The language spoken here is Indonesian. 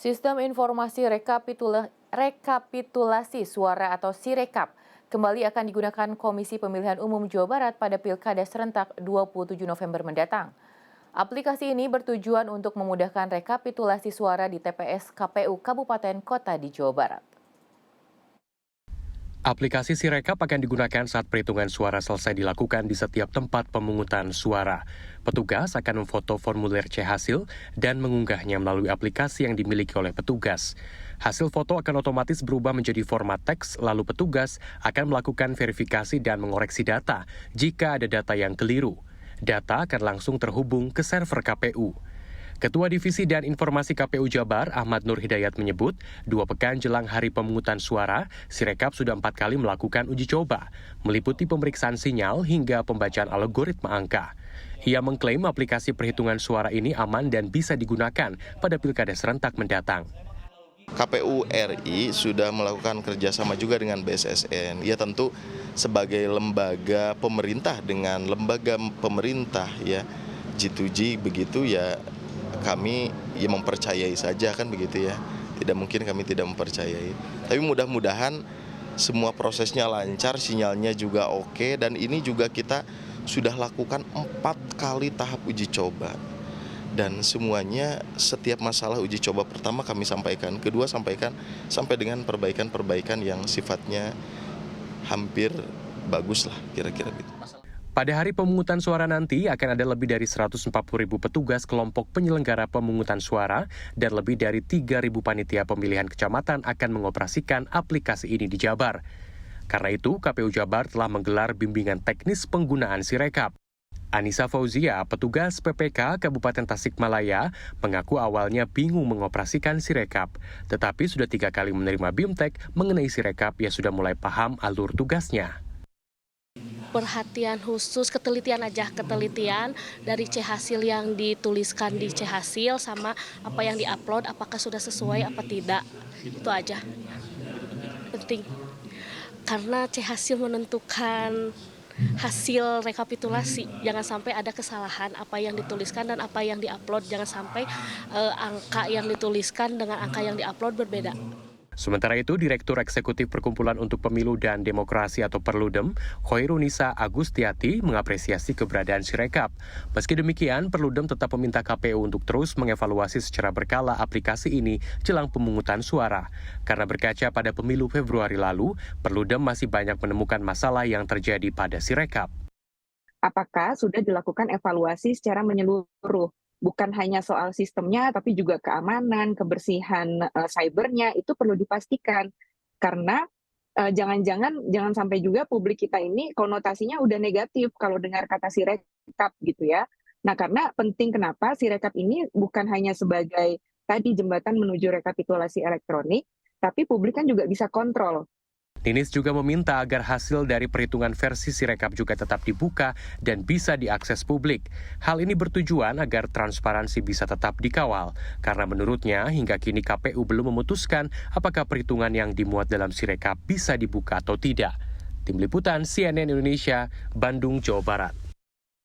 Sistem informasi rekapitulasi suara atau Sirekap kembali akan digunakan Komisi Pemilihan Umum Jawa Barat pada Pilkada serentak 27 November mendatang. Aplikasi ini bertujuan untuk memudahkan rekapitulasi suara di TPS KPU Kabupaten Kota di Jawa Barat. Aplikasi Sirekap akan digunakan saat perhitungan suara selesai dilakukan di setiap tempat pemungutan suara. Petugas akan memfoto formulir C hasil dan mengunggahnya melalui aplikasi yang dimiliki oleh petugas. Hasil foto akan otomatis berubah menjadi format teks, lalu petugas akan melakukan verifikasi dan mengoreksi data jika ada data yang keliru. Data akan langsung terhubung ke server KPU. Ketua Divisi dan Informasi KPU Jabar, Ahmad Nur Hidayat menyebut, 2 pekan jelang hari pemungutan suara, Sirekap sudah 4 kali melakukan uji coba, meliputi pemeriksaan sinyal hingga pembacaan algoritma angka. Ia mengklaim aplikasi perhitungan suara ini aman dan bisa digunakan pada pilkada serentak mendatang. KPU RI sudah melakukan kerjasama juga dengan BSSN. Ya tentu sebagai lembaga pemerintah dengan lembaga pemerintah ya G2G begitu ya. Kami ya mempercayai saja kan begitu ya. Tidak mungkin kami tidak mempercayai. Tapi mudah-mudahan semua prosesnya lancar, sinyalnya juga oke. Dan ini juga kita sudah lakukan 4 kali tahap uji coba. Dan semuanya setiap masalah uji coba pertama kami sampaikan, kedua sampaikan sampai dengan perbaikan-perbaikan yang sifatnya hampir bagus lah kira-kira gitu. Pada hari pemungutan suara nanti akan ada lebih dari 140.000 petugas kelompok penyelenggara pemungutan suara dan lebih dari 3.000 panitia pemilihan kecamatan akan mengoperasikan aplikasi ini di Jabar. Karena itu, KPU Jabar telah menggelar bimbingan teknis penggunaan Sirekap. Anissa Fauzia, petugas PPK Kabupaten Tasikmalaya, mengaku awalnya bingung mengoperasikan Sirekap, tetapi sudah 3 kali menerima BIMTEK mengenai Sirekap yang sudah mulai paham alur tugasnya. Perhatian khusus, ketelitian dari C hasil yang dituliskan di C hasil sama apa yang diupload, apakah sudah sesuai apa tidak, itu aja penting karena C hasil menentukan hasil rekapitulasi. Jangan sampai ada kesalahan apa yang dituliskan dan apa yang diupload, jangan sampai angka yang dituliskan dengan angka yang diupload berbeda. Sementara itu, Direktur Eksekutif Perkumpulan untuk Pemilu dan Demokrasi atau Perludem, Khoirunisa Agustiati, mengapresiasi keberadaan Sirekap. Meski demikian, Perludem tetap meminta KPU untuk terus mengevaluasi secara berkala aplikasi ini jelang pemungutan suara. Karena berkaca pada pemilu Februari lalu, Perludem masih banyak menemukan masalah yang terjadi pada Sirekap. Apakah sudah dilakukan evaluasi secara menyeluruh? Bukan hanya soal sistemnya, tapi juga keamanan, kebersihan cybernya itu perlu dipastikan. Karena jangan sampai juga publik kita ini konotasinya udah negatif kalau dengar kata Sirekap gitu ya. Nah, karena penting kenapa Sirekap ini bukan hanya sebagai tadi jembatan menuju rekapitulasi elektronik, tapi publik kan juga bisa kontrol. Ninis juga meminta agar hasil dari perhitungan versi Sirekap juga tetap dibuka dan bisa diakses publik. Hal ini bertujuan agar transparansi bisa tetap dikawal, karena menurutnya hingga kini KPU belum memutuskan apakah perhitungan yang dimuat dalam Sirekap bisa dibuka atau tidak. Tim Liputan CNN Indonesia, Bandung, Jawa Barat.